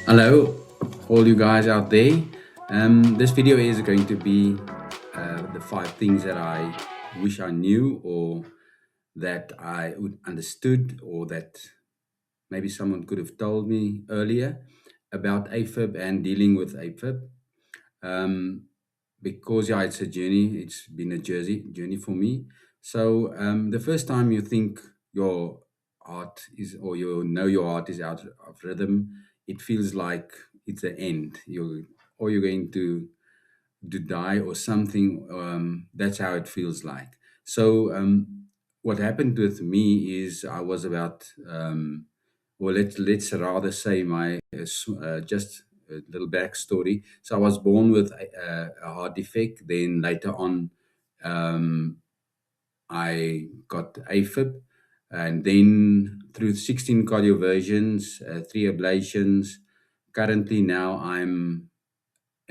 Hello, all you guys out there. This video is going to be the five things that I wish I knew, or that I would understood, or that maybe someone could have told me earlier about AFib and dealing with AFib. Um, because yeah, it's a journey. It's been a journey for me. So the first time you think your heart is, or you know your heart is out of rhythm, it feels like it's the end. You're going to die or something. That's how it feels like. So what happened with me is I was about, well, let's rather say my just a little backstory. So I was born with a heart defect. Then later on, um, I got AFib, and then through 16 cardioversions, three ablations. Currently now I'm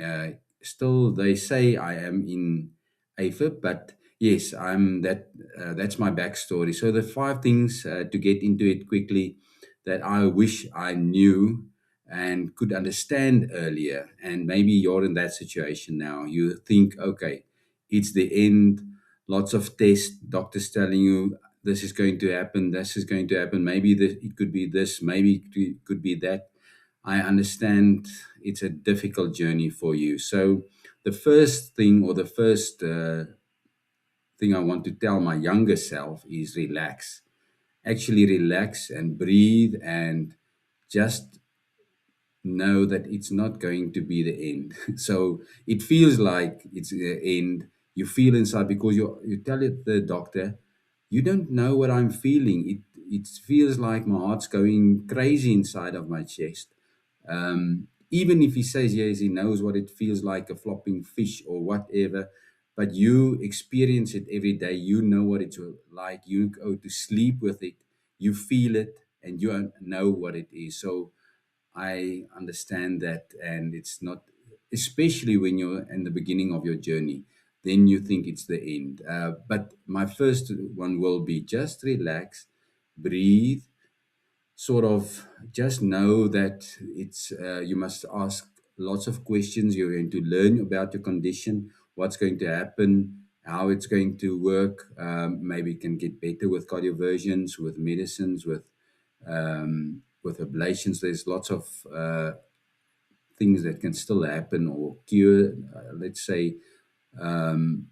uh, still, they say I am in AFib, but yes, I'm that. That's my backstory. So the five things to get into it quickly that I wish I knew and could understand earlier. And maybe you're in that situation now. You think, okay, it's the end. Lots of tests, doctors telling you this is going to happen. This is going to happen. Maybe it could be this. Maybe it could be that. I understand it's a difficult journey for you. So, the first thing, or the first thing I want to tell my younger self is relax. Actually, relax and breathe, and just know that it's not going to be the end. So it feels like it's the end. You feel inside because you tell it the doctor, you don't know what I'm feeling. It feels like my heart's going crazy inside of my chest. Even if he says yes, he knows what it feels like, a flopping fish or whatever, but you experience it every day. You know what it's like. You go to sleep with it. You feel it, and you know what it is. So I understand that, and it's not, especially when you're in the beginning of your journey, then you think it's the end. But my first one will be just relax, breathe, sort of just know that it's you must ask lots of questions. You're going to learn about your condition, what's going to happen, how it's going to work. Maybe it can get better with cardioversions, with medicines, with ablations. There's lots of things that can still happen or cure, let's say, um,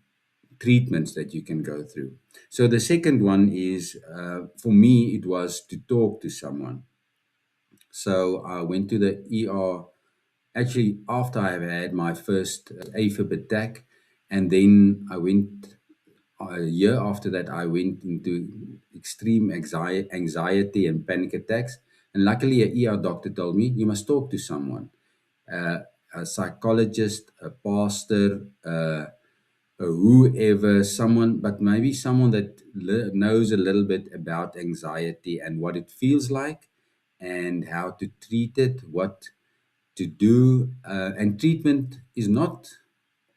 treatments that you can go through. So the second one is, for me, it was to talk to someone. So I went to the ER actually after I had my first AFib attack, and then I went a year after that. I went into extreme anxiety and panic attacks, and luckily a ER doctor told me you must talk to someone, a psychologist, a pastor, whoever, someone, but maybe someone that knows a little bit about anxiety and what it feels like, and how to treat it, what to do. And treatment is not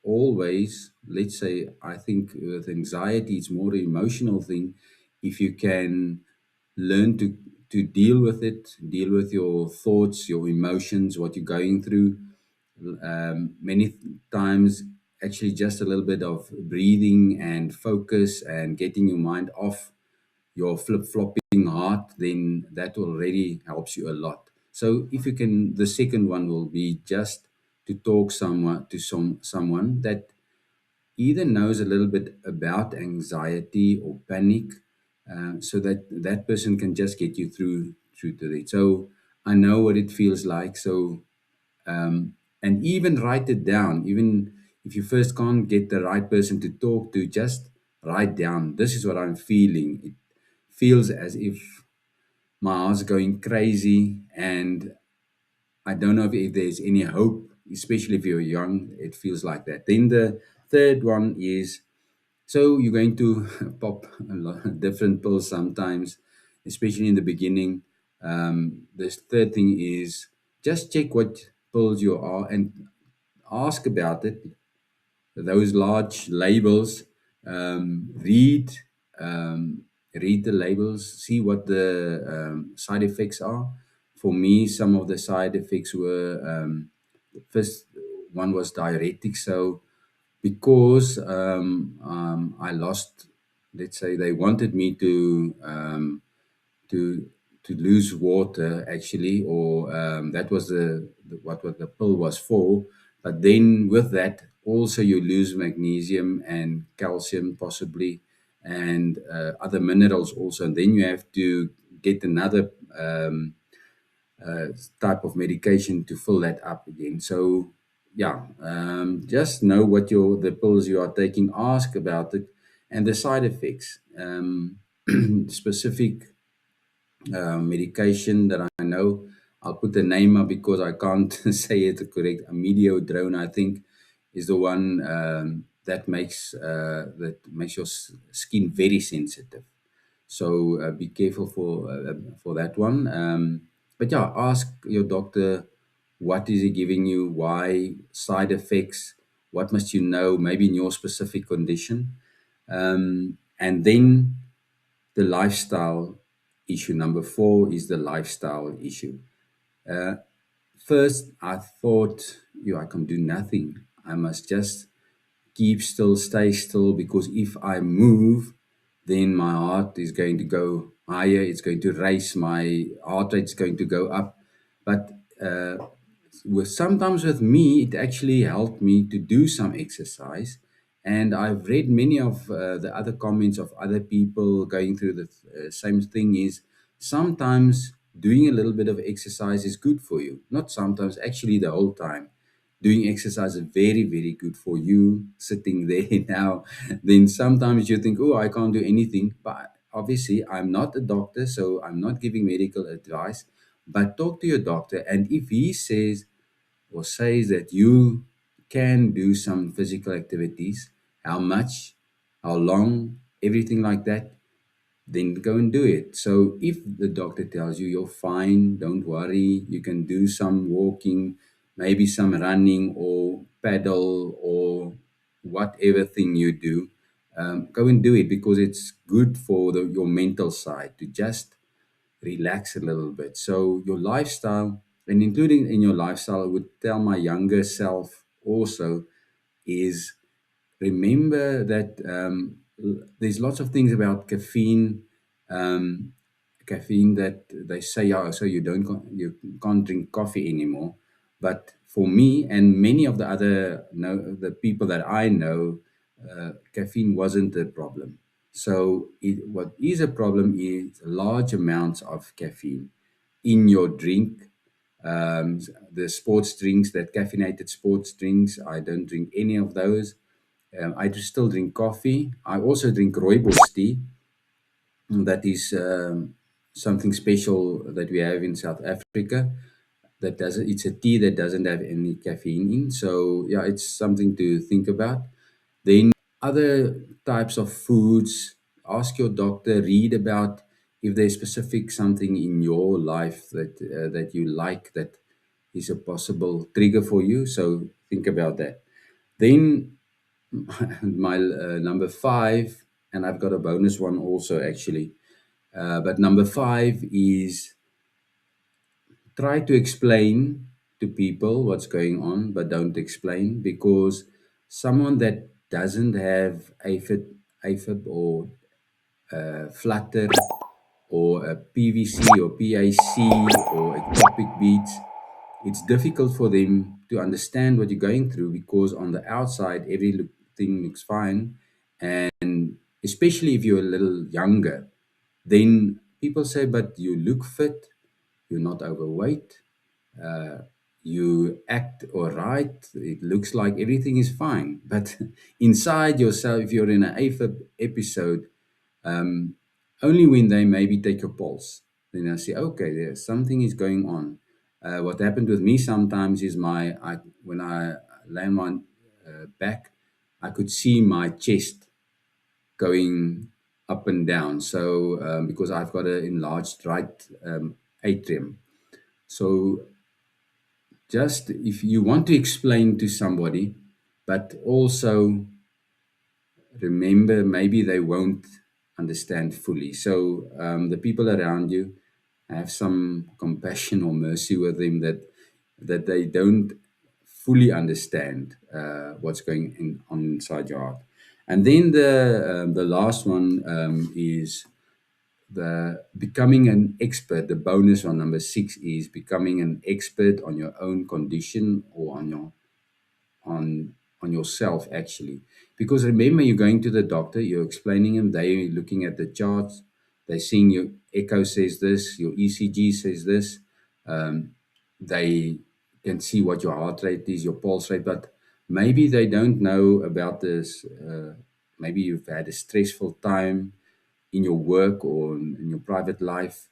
always, let's say, I think with anxiety, it's more an emotional thing. If you can learn to deal with it, deal with your thoughts, your emotions, what you're going through, many times actually just a little bit of breathing and focus and getting your mind off your flip-flopping heart, then that already helps you a lot. So if you can, the second one will be just to talk someone that either knows a little bit about anxiety or panic, so that that person can just get you through to it. So I know what it feels like. So and even write it down. Even if you first can't get the right person to talk to, just write down, this is what I'm feeling. It feels as if my heart's going crazy, and I don't know if there's any hope, especially if you're young. It feels like that. Then the third one is, so you're going to pop a lot different pills sometimes, especially in the beginning. This third thing is just check what pills you are and ask about it. Those large labels, read, um, read the labels, see what the side effects are. for me, some of the side effects were first one was diuretic. So because I lost, let's say they wanted me to to lose water actually, or that was what the pill was for. But then with that, also you lose magnesium and calcium possibly, and other minerals also. And then you have to get another uh, type of medication to fill that up again. So yeah, just know what the pills you are taking. Ask about it and the side effects. Specific medication that I know. I'll put the name up because I can't say it correct. Amediodrone, I think, is the one that makes your skin very sensitive. So be careful for that one. But yeah, ask your doctor what is he giving you, why, side effects, what must you know, maybe in your specific condition, and then the lifestyle issue. Number four is the lifestyle issue. Uh, First, I thought, I can do nothing. I must just keep still, stay still, because if I move, then my heart is going to go higher. It's going to race. My heart rate is going to go up. But uh, sometimes with me, it actually helped me to do some exercise. And I've read many of the other comments of other people going through the same thing is sometimes doing a little bit of exercise is good for you. Not sometimes, actually, the whole time. Doing exercise is very, very good for you sitting there now. Then sometimes you think, oh, I can't do anything. But obviously, I'm not a doctor, so I'm not giving medical advice. But talk to your doctor. And if he says that you can do some physical activities, how much, how long, everything like that, then go and do it. So if the doctor tells you you're fine, don't worry, you can do some walking, maybe some running or paddle or whatever thing you do, go and do it because it's good for your mental side to just relax a little bit. So your lifestyle, and including in your lifestyle, I would tell my younger self also is remember that there's lots of things about um, caffeine that they say, yeah, so you can't drink coffee anymore. But for me and many of the other the people that I know, caffeine wasn't a problem. So what is a problem is large amounts of caffeine in your drink. The sports drinks, that caffeinated sports drinks, I don't drink any of those. I do still drink coffee. I also drink rooibos tea. That is something special that we have in South Africa. That doesn't. It's a tea that doesn't have any caffeine in. So yeah, it's something to think about. Then other types of foods. Ask your doctor. Read about if there's specific something in your life that you like that is a possible trigger for you. So think about that. Then my number five, and I've got a bonus one also actually. But number five is try to explain to people what's going on, but don't explain because someone that doesn't have AFib or Flutter or a PVC or PAC or ectopic beats, it's difficult for them to understand what you're going through because on the outside everything looks fine, and especially if you're a little younger, then people say, but you look fit, you're not overweight, uh, you act all right, it looks like everything is fine. But inside yourself, if you're in an AFib episode, um, only when they maybe take your pulse, then I say, okay, there's something is going on. What happened with me sometimes is when I lay on my back, I could see my chest going up and down. So because I've got an enlarged right atrium. So just if you want to explain to somebody, but also remember maybe they won't understand fully. So the people around you, have some compassion or mercy with them, that they don't fully understand what's going on inside your heart. And then the last one is the becoming an expert. The bonus on number 6 is becoming an expert on your own condition, or on yourself, actually. Because remember, you're going to the doctor, you're explaining him, they looking at the charts, they're seeing your echo says this, your ECG says this. They can see what your heart rate is, your pulse rate, but maybe they don't know about this. Maybe you've had a stressful time in your work or in your private life.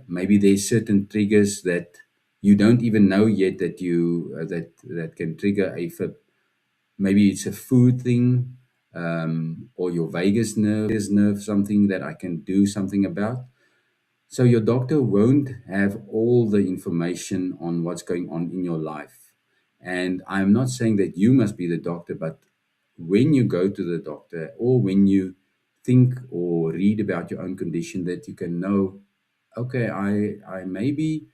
Maybe there's certain triggers that you don't even know yet that that can trigger AFib. Maybe it's a food thing, or your vagus nerve, something that I can do something about. So your doctor won't have all the information on what's going on in your life. And I'm not saying that you must be the doctor, but when you go to the doctor, or when you think or read about your own condition, that you can know, okay, I maybe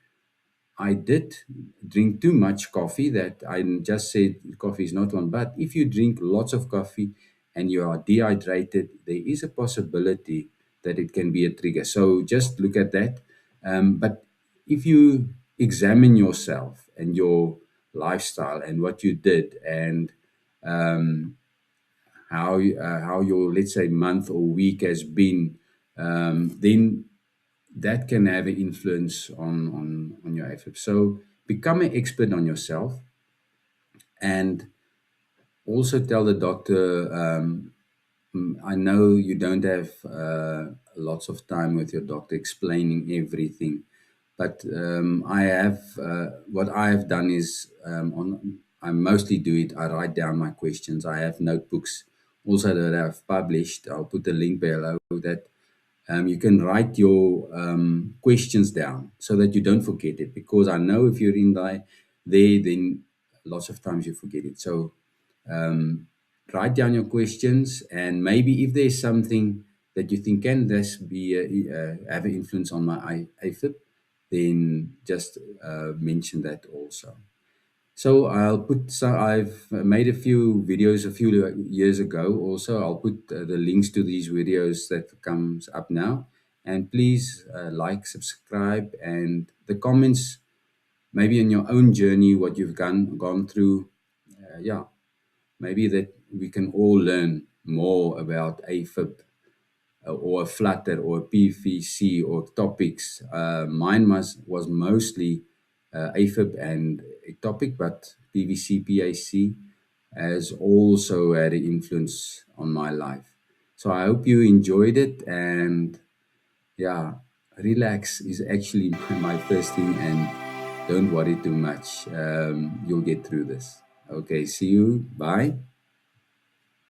I did drink too much coffee, that I just said coffee is not one. But if you drink lots of coffee and you are dehydrated, there is a possibility that it can be a trigger. So just look at that. But if you examine yourself and your lifestyle and what you did, and um, how your, let's say, month or week has been, then that can have an influence on your AFib. So become an expert on yourself, and also tell the doctor, I know you don't have lots of time with your doctor explaining everything, but I have, what I have done is, I mostly do it, I write down my questions. I have notebooks also that I've published. I'll put a link below, that you can write your questions down so that you don't forget it. Because I know if you're in there, then lots of times you forget it. So um, write down your questions, and maybe if there's something that you think, can this be have an influence on my AFib, then just mention that also. So I've made a few videos a few years ago. Also, I'll put the links to these videos that comes up now. And please like, subscribe, and the comments, maybe in your own journey, what you've gone through. Yeah, maybe that we can all learn more about AFib, or a Flutter, or a PVC, or topics. Mine was mostly AFib and ectopic, but PVC, PAC has also had an influence on my life. So I hope you enjoyed it, and yeah, relax is actually my first thing, and don't worry too much. You'll get through this. Okay, see you. Bye.